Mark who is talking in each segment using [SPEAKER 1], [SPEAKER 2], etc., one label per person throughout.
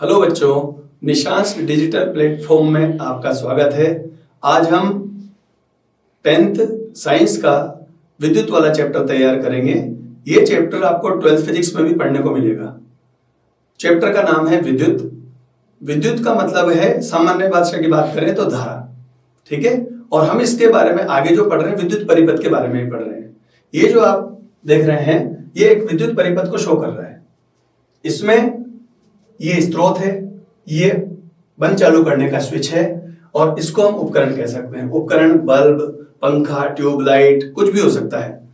[SPEAKER 1] Hello बच्चों, Nissan's digital platform में आपका स्वागत है। आज हम 10th साइंस का विद्युत वाला चैप्टर तैयार करेंगे। ये चैप्टर आपको 12th फिजिक्स में भी पढ़ने को मिलेगा। चैप्टर का नाम है विद्युत। विद्युत का मतलब है, सामान्य भाषा की बात करें तो धारा, ठीक है। और हम इसके बारे में आगे जो पढ़ रहे हैं विद्युत परिपथ के बारे में ही पढ़ रहे हैं। ये जो आप देख रहे हैं ये एक विद्युत परिपथ को शो कर रहा है। इसमें ये स्रोत है, ये बंद चालू करने का स्विच है और इसको हम उपकरण कह सकते हैं। उपकरण बल्ब, पंखा, ट्यूबलाइट कुछ भी हो सकता है,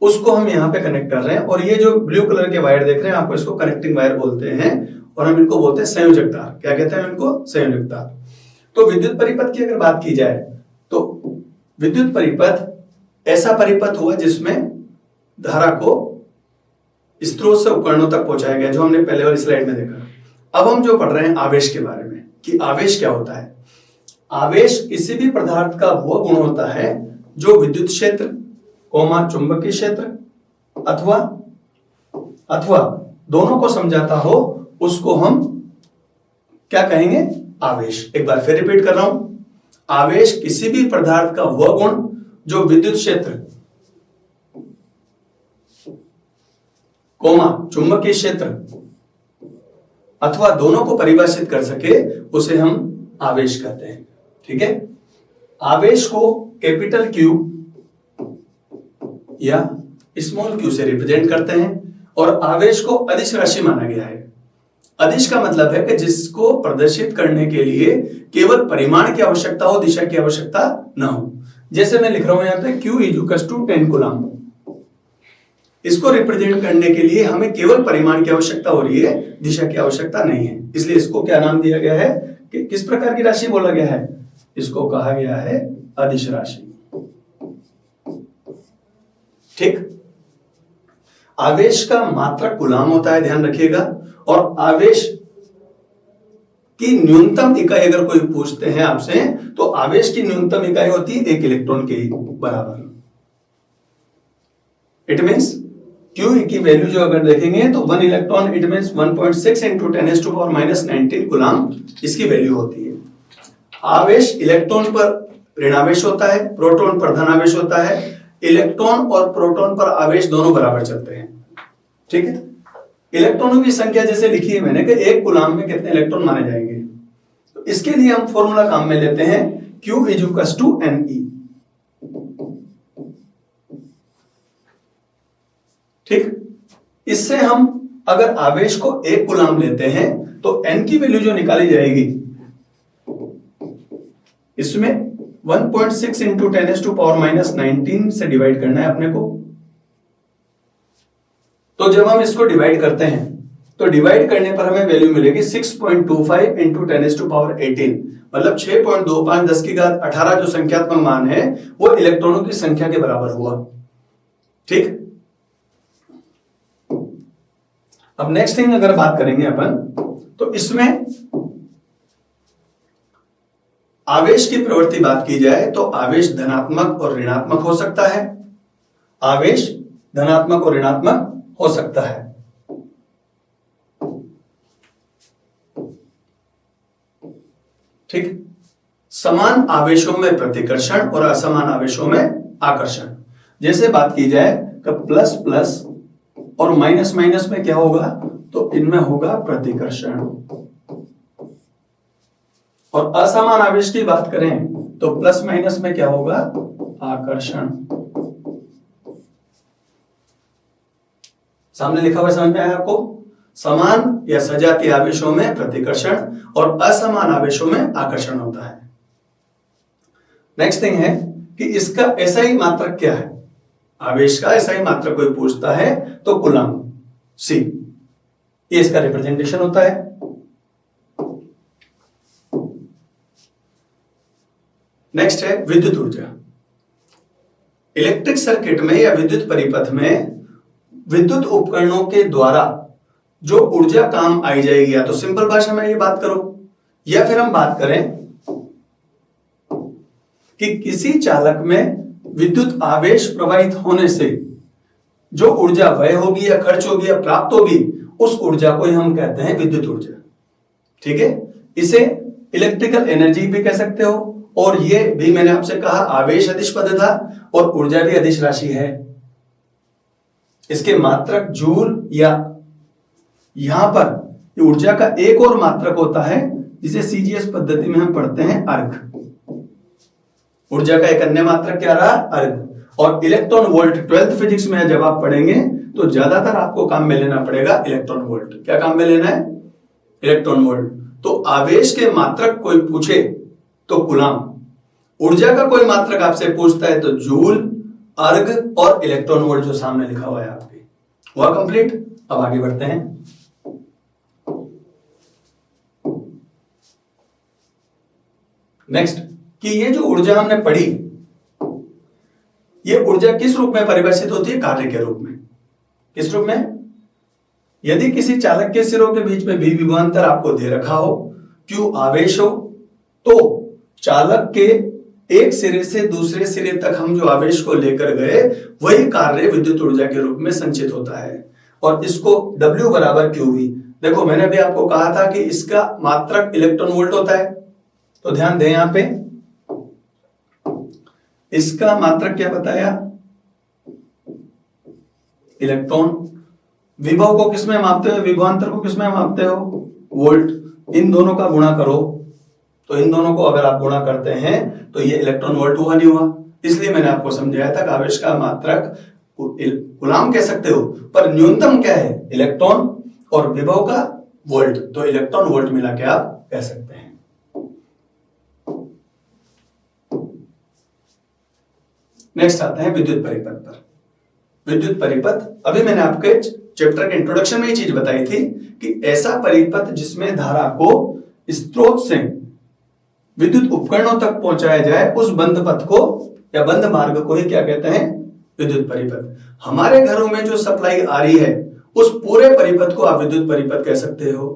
[SPEAKER 1] उसको हम यहाँ पे कनेक्ट कर रहे हैं। और ये जो ब्लू कलर के वायर देख रहे हैं, आपको इसको कनेक्टिंग वायर बोलते हैं और हम इनको बोलते हैं संयोजक तार। क्या कहते हैं इनको? संयोजक तार। तो विद्युत परिपथ की अगर बात की जाए तो विद्युत परिपथ ऐसा परिपथ हुआ जिसमें धारा को स्रोत से उपकरणों तक पहुंचाया गया, जो हमने पहले वाली स्लाइड में देखा। अब हम जो पढ़ रहे हैं आवेश के बारे में कि आवेश क्या होता है। आवेश किसी भी पदार्थ का वह गुण होता है जो विद्युत क्षेत्र, चुंबकीय क्षेत्र अथवा दोनों को समझाता हो, उसको हम क्या कहेंगे? आवेश। एक बार फिर रिपीट कर रहा हूं, आवेश किसी भी पदार्थ का वह गुण जो विद्युत क्षेत्र, चुंबकीय क्षेत्र अथवा दोनों को परिभाषित कर सके, उसे हम आवेश कहते हैं, ठीक है। आवेश को कैपिटल क्यू या स्मॉल क्यू से रिप्रेजेंट करते हैं और आवेश को अदिश राशि माना गया है। अदिश का मतलब है कि जिसको प्रदर्शित करने के लिए केवल परिमाण की आवश्यकता हो, दिशा की आवश्यकता न हो। जैसे मैं लिख रहा हूं यहां पे Q = 10 कूलम। इसको रिप्रेजेंट करने के लिए हमें केवल परिमाण की आवश्यकता हो रही है, दिशा की आवश्यकता नहीं है। इसलिए इसको क्या नाम दिया गया है कि किस प्रकार की राशि बोला गया है? इसको कहा गया है अदिश राशि, ठीक। आवेश का मात्रक कूलम होता है, ध्यान रखिएगा। और आवेश की न्यूनतम इकाई अगर कोई पूछते हैं आपसे, तो आवेश की न्यूनतम इकाई होती है 1 इलेक्ट्रॉन के बराबर। इट मींस Q की वैल्यू जो अगर देखेंगे तो 1 इलेक्ट्रॉन इट मींस 1.6 × 10⁻⁻19 कूलम इसकी वैल्यू होती है। आवेश इलेक्ट्रॉन पर ऋणावेश होता है, प्रोटॉन पर धनावेश होता है। इलेक्ट्रॉन और प्रोटॉन पर आवेश दोनों बराबर चलते हैं, ठीक है। इलेक्ट्रॉनों की संख्या जैसे लिखी है मैंने कि 1 कूलम में कितने इलेक्ट्रॉन माने जाएंगे, तो इसके लिए हम फॉर्मूला काम में लेते हैं Q = Ne, ठीक। इससे हम अगर आवेश को 1 कूलम लेते हैं तो N की वैल्यू जो निकाली जाएगी, इसमें 1.6 × 10⁻⁻19 से डिवाइड करना है अपने को। तो जब हम इसको डिवाइड करते हैं तो डिवाइड करने पर हमें वैल्यू मिलेगी 6.25 × 10⁻18, मतलब 6.25 10⁻18 जो संख्यात्मक मान है वो इलेक्ट्रॉनों की संख्या के बराबर हुआ, ठीक। अब नेक्स्ट थिंग अगर बात करेंगे अपन, तो इसमें आवेश की प्रवृत्ति बात की जाए तो आवेश धनात्मक और ऋणात्मक हो सकता है। आवेश धनात्मक और ऋणात्मक हो सकता है, ठीक। समान आवेशों में प्रतिकर्षण और असमान आवेशों में आकर्षण। जैसे बात की जाए कि प्लस प्लस और माइनस माइनस में क्या होगा, तो इनमें होगा प्रतिकर्षण। और असमान आवेश की बात करें तो प्लस माइनस में क्या होगा? आकर्षण। सामने लिखा हुआ समझ में आया आपको? समान या सजातीय आवेशों में प्रतिकर्षण और असमान आवेशों में आकर्षण होता है। नेक्स्ट थिंग है कि इसका ऐसा ही मात्रक क्या है? आवेश का ऐसा ही मात्रक कोई पूछता है तो कूलम C, ये इसका रिप्रेजेंटेशन होता है। नेक्स्ट है विद्युत ऊर्जा। इलेक्ट्रिक सर्किट में या विद्युत परिपथ में विद्युत उपकरणों के द्वारा जो ऊर्जा काम आई जाएगी, या तो सिंपल भाषा में ये बात करो, या फिर हम बात करें कि किसी चालक में विद्युत आवेश प्रवाहित होने से जो ऊर्जा व्यय होगी या खर्च होगी या प्राप्त होगी, उस ऊर्जा को हम कहते हैं विद्युत ऊर्जा। ठीक है, इसे इलेक्ट्रिकल एनर्जी भी कह सकते हो, और ये भी मैंने आपसे कहा आवेश अदिश पद था और ऊर्जा भी अदिश राशि है। इसके मात्रक जूल, या यहां पर ऊर्जा का एक और मात्रक होता है जिसे सीजीएस पद्धति में हम पढ़ते हैं अर्घ। ऊर्जा का एक अन्य मात्रक क्या रहा? अर्घ। और इलेक्ट्रॉन वोल्ट 12th फिजिक्स में जब आप पढ़ेंगे तो ज्यादातर आपको काम में लेना पड़ेगा इलेक्ट्रॉन वोल्ट। क्या काम में लेना है? Electron volt. तो आवेश के मात्रक कोई पूछे तो कूलाम, ऊर्जा का कोई मात्रक आपसे पूछता है तो जूल, अर्घ और इलेक्ट्रॉन वोल्ट जो सामने लिखा हुआ है आपके, हुआ कंप्लीट। अब आगे बढ़ते हैं। नेक्स्ट, कि ये जो ऊर्जा हमने पढ़ी, ये ऊर्जा किस रूप में परिभाषित होती है? कार्य के रूप में। किस रूप में? यदि किसी चालक के सिरों के बीच में V विभवांतर आपको दे रखा हो, Q आवेश हो, तो चालक के एक सिरे से दूसरे सिरे तक हम जो आवेश को लेकर गए वही कार्य विद्युत ऊर्जा के रूप में संचित होता है, और इसको W बराबर QV। देखो मैंने अभी आपको कहा था कि इसका मात्रक इलेक्ट्रॉन वोल्ट होता है, तो ध्यान दें यहां पे इसका मात्रक क्या बताया? इलेक्ट्रॉन। विभव को किसमें मापते हो? विभवांतर को किसमें मापते हो? वोल्ट। इन दोनों का गुणा करो, तो इन दोनों को अगर आप गुणा करते हैं तो ये इलेक्ट्रॉन वोल्ट हुआ नहीं हुआ? इसलिए मैंने आपको समझाया था कि आवेश का मात्रक कूलाम कह सकते हो, पर न्यूनतम क्या है? इलेक्ट्रॉन, और विभव का वोल्ट, तो इलेक्ट्रॉन वोल्ट मिला के आप कह सकते हैं। नेक्स्ट आते हैं विद्युत परिपथ पर। विद्युत परिपथ, अभी मैंने आपके चैप्टर के इंट्रोडक्शन में ये चीज बताई थी कि ऐसा परिपथ जिसमें धारा को स्रोत से विद्युत उपकरणों तक पहुंचाया जाए, उस बंद पथ को या बंद मार्ग को ही क्या कहते हैं? विद्युत परिपथ। हमारे घरों में जो सप्लाई आ रही है उस पूरे परिपथ को आप विद्युत परिपथ कह सकते हो,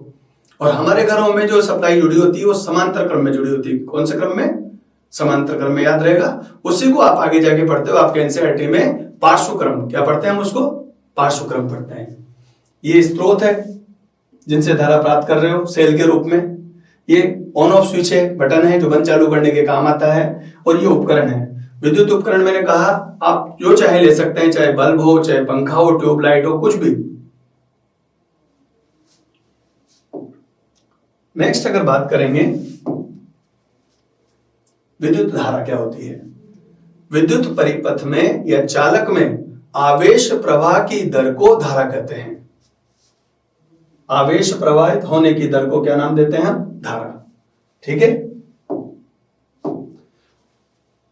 [SPEAKER 1] और हमारे घरों में जो सप्लाई जुड़ी होती है वो समांतर क्रम में जुड़ी होती है। कौन से क्रम में? समांतर क्रम में, याद रहेगा। उसी को आप आगे जाके पढ़ते हो आपके एनसीईआरटी में पार्श्व क्रम। क्या पढ़ते हैं हम उसको? पार्श्व क्रम पढ़ते हैं। ये स्रोत है जिनसे धारा प्राप्त कर रहे हो सेल के रूप में, ये ऑन ऑफ स्विच है, बटन है जो बंद चालू करने के काम आता है, और ये उपकरण है। विद्युत उपकरण मैंने कहा आप जो चाहे ले सकते हैं, चाहे बल्ब हो, चाहे पंखा हो, ट्यूबलाइट हो, कुछ भी। नेक्स्ट अगर बात करेंगे विद्युत धारा क्या होती है? विद्युत परिपथ में या चालक में आवेश प्रवाह की दर को धारा कहते हैं। आवेश प्रवाहित होने की दर को क्या नाम देते हैं हम? धारा। ठीक है,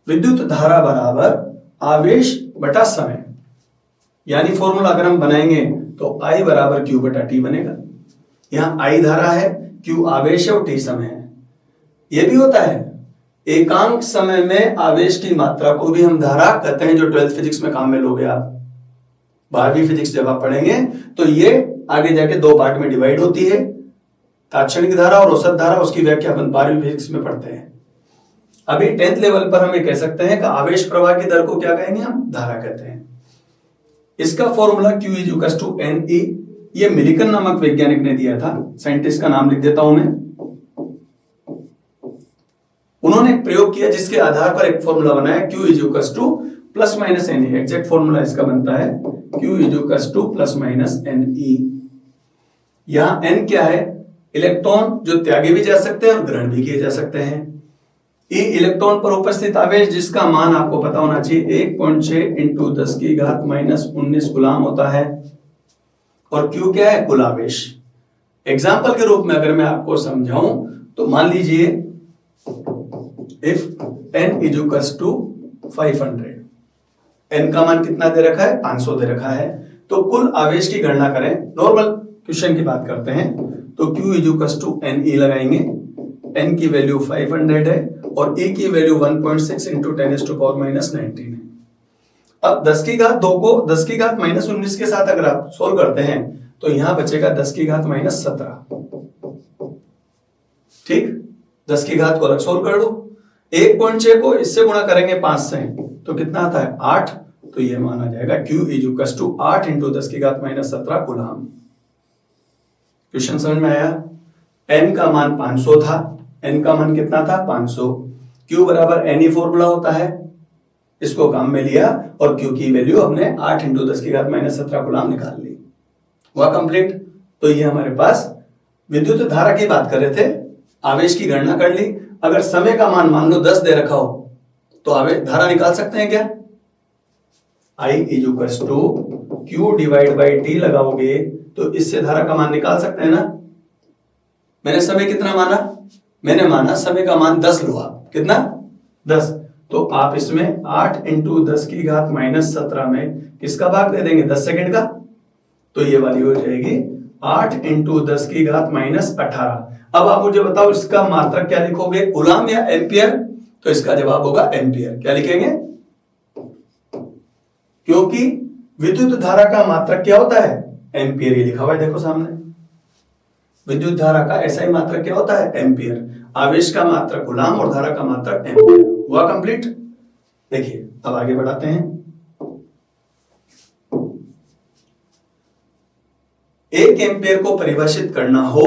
[SPEAKER 1] विद्युत धारा बराबर आवेश बटा समय, यानी फॉर्मूला अगर हम बनाएंगे तो I बराबर Q बटा T बनेगा। यहां I धारा है, Q आवेश है और T समय है। यह भी होता है एकांक समय में आवेश की मात्रा को भी हम धारा कहते हैं, जो 12th फिजिक्स में काम में लोगे आप। 12वीं फिजिक्स जब आप पढ़ेंगे तो ये आगे जाके दो पार्ट में डिवाइड होती है, तात्क्षणिक धारा और औसत धारा। उसकी व्याख्या अपन 12वीं फिजिक्स में पढ़ते हैं। अभी 10th लेवल पर हम ये कह सकते हैं कि आवेश प्रवाह की दर को क्या कहेंगे हम? धारा कहते हैं। इसका formula Q is to NE, ये मिलिकन नामक वैज्ञानिक ने दिया था। साइंटिस्ट का नाम लिख देता हूं मैं। उन्होंने प्रयोग किया जिसके आधार पर एक फॉर्मूला बनाया Q is two plus minus NE। Exact formula इसका बनता है Q is two plus minus NE। यहां N क्या है? इलेक्ट्रॉन जो त्यागे भी जा सकते हैं और ग्रहण भी किए जा सकते हैं। E इलेक्ट्रॉन पर उपस्थित आवेश जिसका मान आपको पता होना चाहिए 1.6 इंटू 10 की घात माइनस 19 कूलाम होता है। और Q क्या है? कुल आवेश। एग्जाम्पल के रूप में अगर मैं आपको समझाऊं तो मान लीजिए if N is to 500, N का मान कितना दे रखा है? 500 दे रखा है। तो कुल आवेश की गणना करें, नॉर्मल क्वेश्चन की बात करते हैं, तो Q इज टू NE लगाएंगे। N की वैल्यू 500 है और E की वैल्यू 1.6 इंटू 10⁻⁻19 है। अब 10 की घात 2 को 10 की घात माइनस 19 के साथ अगर आप सोल्व करते हैं तो यहां बचेगा 10 की घात माइनस 17। ठीक, 10 की घात को अलग सोल्व कर दो। 1.6 को इससे गुणा करेंगे 5 से तो कितना आता है? 8। तो यह माना जाएगा Q इज टू 8 इंटू 10 की घात माइनस 17 कूलाम। क्वेश्चन समझ में आया? n का मान 500 था, n का मान कितना था 500, q बराबर ne फॉर्मूला होता है, इसको काम में लिया और q की वैल्यू हमने 8 × 10⁻17 कूलम निकाल ली, हुआ कंप्लीट। तो ये हमारे पास विद्युत धारा की बात कर रहे थे, आवेश की गणना कर ली। अगर समय का मान लो 10 दे रखा हो तो आवेश धारा निकाल सकते हैं क्या? I = Q/T लगाओगे तो इससे धारा का मान निकाल सकते हैं ना। मैंने समय कितना माना? मैंने माना समय का मान 10 लो आप, कितना 10, तो आप इसमें 8 × 10⁻17 में किसका भाग दे देंगे 10 सेकंड का, तो ये वाली हो जाएगी 8 × 10⁻18। अब आप मुझे बताओ इसका मात्रक क्या लिखोगे, कूलम या एम्पियर? तो इसका जवाब होगा एम्पियर। क्या लिखेंगे? क्योंकि विद्युत धारा का मात्रक क्या होता है? एम्पियर। ही लिखा हुआ है देखो सामने, विद्युत धारा का ऐसा ही मात्रक क्या होता है? एम्पियर। आवेश का मात्रक कूलम और धारा का मात्रक एम्पियर। हुआ कंप्लीट। देखिए अब आगे बढ़ाते हैं। 1 एम्पियर को परिभाषित करना हो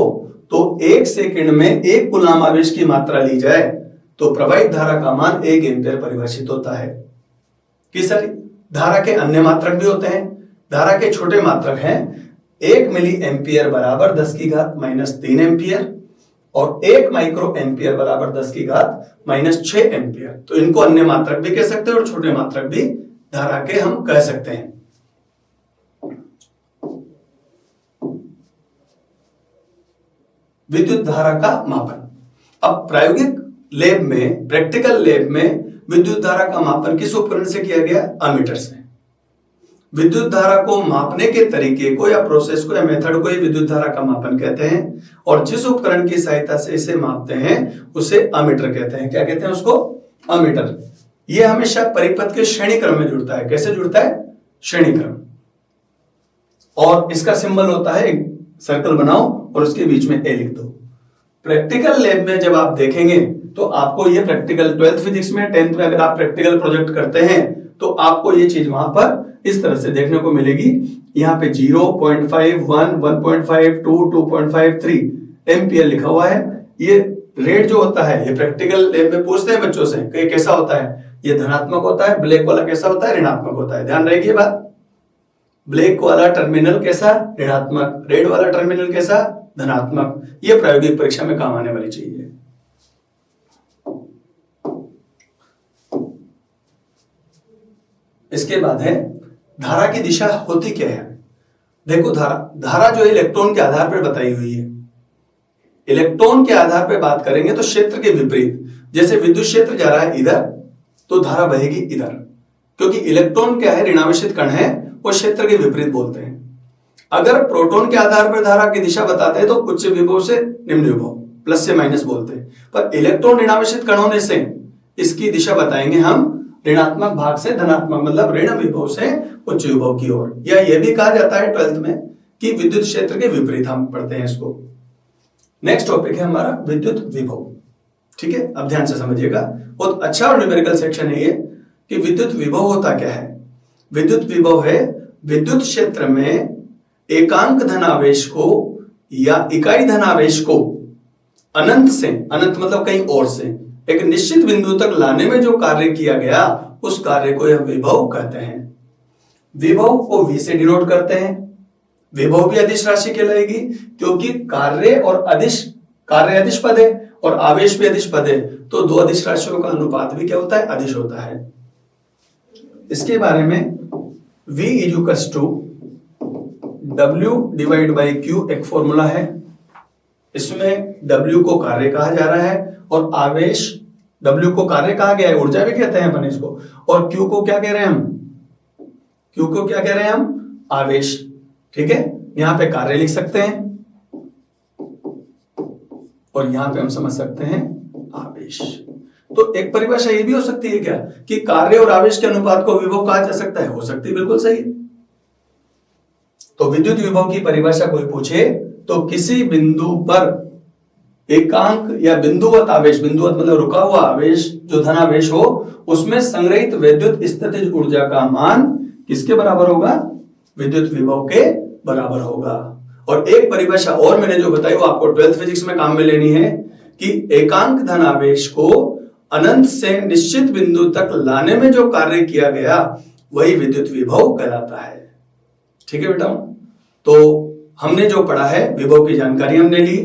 [SPEAKER 1] तो 1 सेकंड में 1 कूलम आवेश की मात्रा ली जाए तो प्रवाहित धारा का मान 1 एम्पियर परिभाषित होता है। कि सर धारा के अन्य मात्रक भी होते हैं। धारा के छोटे मात्रक हैं 1 मिली एम्पियर बराबर 10⁻³ एम्पियर और 1 माइक्रो एम्पियर बराबर 10⁻⁻6 एम्पियर। तो इनको अन्य मात्रक भी कह सकते हैं और छोटे मात्रक भी धारा के हम कह सकते हैं। विद्युत धारा का मापन। अब प्रायोगिक लैब में, प्रैक्टिकल लैब में विद्युत धारा का मापन किस उपकरण से किया गया? अमीटर से। विद्युत धारा को मापने के तरीके को या प्रोसेस को या मेथड को ही विद्युत धारा का मापन कहते हैं और जिस उपकरण की सहायता से इसे मापते हैं उसे अमीटर कहते हैं। क्या कहते हैं उसको? अमीटर। यह हमेशा परिपथ के श्रेणी क्रम में जुड़ता है। कैसे जुड़ता है? श्रेणी क्रम। और इसका सिंबल होता है, सर्कल बनाओ और उसके बीच में ए लिख दो। प्रैक्टिकल लैब में जब आप देखेंगे तो आपको ये प्रैक्टिकल 12th फिजिक्स में 10th में अगर आप प्रैक्टिकल प्रोजेक्ट करते हैं तो आपको ये चीज वहां पर इस तरह से देखने को मिलेगी। यहाँ पे 0.5, 1, 1.5, 2, 2.5, 3 एम्पियर लिखा हुआ है। ये रेट जो होता है ये प्रैक्टिकल लैब में पूछते हैं बच्चों से कि कैसा होता है। ये धनात्मक होता है, ब्लैक वाला कैसा होता है? ऋणात्मक होता है। ध्यान रखिए बात, ब्लैक वाला टर्मिनल कैसा? ऋणात्मक। रेड वाला टर्मिनल कैसा? धनात्मक। ये प्रायोगिक परीक्षा में काम आने वाली चीज है। इसके बाद है धारा की दिशा होती क्या है। देखो धारा जो इलेक्ट्रॉन के आधार पर बताई हुई है। इलेक्ट्रॉन के आधार पर बात करेंगे तो क्षेत्र के विपरीत, जैसे विद्युत क्षेत्र जा रहा है इधर तो धारा बहेगी इधर, क्योंकि इलेक्ट्रॉन क्या है? ऋणावेशित कण है, वो क्षेत्र के विपरीत बोलते हैं। अगर प्रोटॉन के आधार पर धारा की दिशा बताते हैं तो उच्च विभव से निम्न विभव, प्लस से माइनस बोलते हैं। पर इलेक्ट्रॉन ऋणावेशित कण होने से इसकी दिशा बताएंगे हम ऋणात्मक भाग से धनात्मक, मतलब ऋण विभव से उच्च विभव की ओर। या यह भी कहा जाता है 12th में कि विद्युत क्षेत्र के विपरीत हम पढ़ते हैं इसको। नेक्स्ट टॉपिक है हमारा विद्युत विभव। ठीक है, अब ध्यान से समझिएगा, बहुत अच्छा और न्यूमेरिकल सेक्शन है ये कि विद्युत विभव होता क्या है। विद्युत विभव है विद्युत क्षेत्र में एकांक धनावेश को या इकाई धनावेश को अनंत से, अनंत मतलब कहीं और से, एक निश्चित बिंदु तक लाने में जो कार्य किया गया उस कार्य को यह विभव कहते हैं। विभव को V से डिनोट करते हैं। विभव भी अदिश राशि कहलाएगी क्योंकि कार्य अदिश पद है और आवेश भी अदिश पद है, तो दो अदिश राशियों का अनुपात भी क्या होता है? अदिश होता है। इसके बारे में V = W/Q एक फॉर्मूला है। इसमें W को कार्य कहा जा रहा है और आवेश, W को कार्य कहा गया है, ऊर्जा भी कहते हैं अपन इसको, और Q को क्या कह रहे हैं हम? Q को क्या कह रहे हैं हम? आवेश। ठीक है, यहां पे कार्य लिख सकते हैं और यहां पे हम समझ सकते हैं आवेश। तो एक परिभाषा ये भी हो सकती है क्या कि कार्य और आवेश के अनुपात को विभव कहा जा सकता है? हो सकती है, बिल्कुल सही। तो विद्युत विभव की परिभाषा कोई पूछे तो किसी बिंदु पर एकांक या बिंदुवत आवेश, बिंदुवत मतलब रुका हुआ आवेश, जो धनावेश हो, उसमें संग्रहित विद्युत स्थितिज ऊर्जा का मान किसके बराबर होगा? विद्युत विभव के बराबर होगा। और एक परिभाषा और मैंने जो बताई वो आपको 12th फिजिक्स में काम में लेनी है कि एकांक धन आवेश को अनंत से निश्चित बिंदु तक लाने में जो कार्य किया गया वही विद्युत विभव कहलाता है। ठीक है बेटा, तो हमने जो पढ़ा है विभव की जानकारी हमने ली,